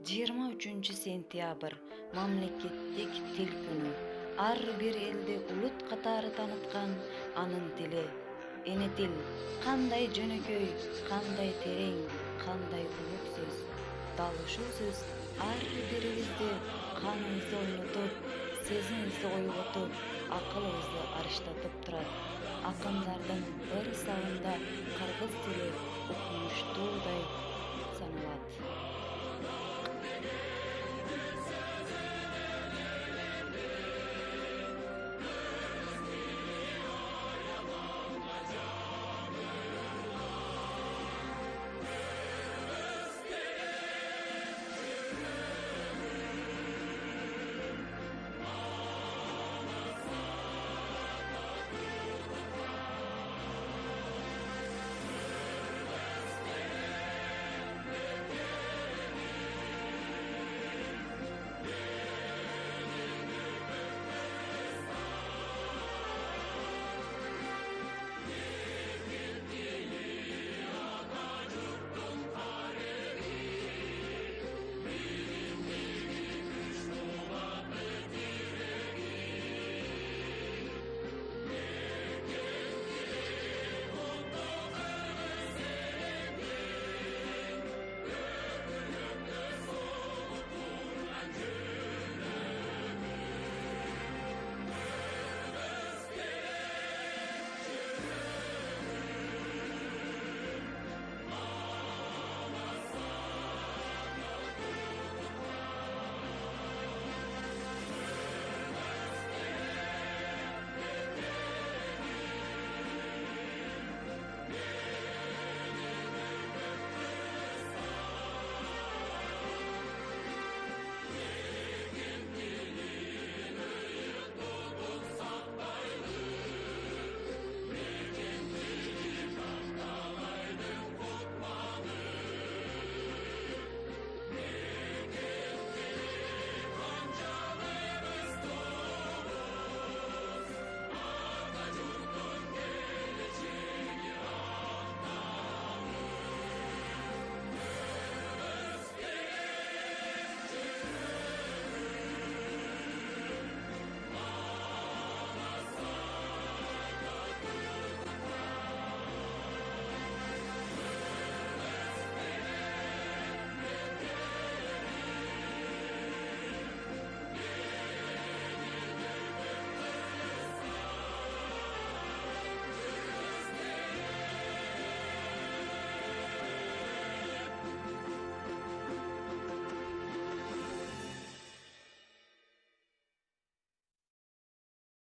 23 сентябрь мамлекеттик тил күнү. Ар бир элди улут катары тааныткан анын тили. Эне тил кандай жөнөкөй, кандай терең, кандай улук сөз. Дал ушул сөз ар бирибизди каныбызды ойнотуп, сезимибизди ойготуп, акылыбызды арыштатып турат. Акындардын ыр сабында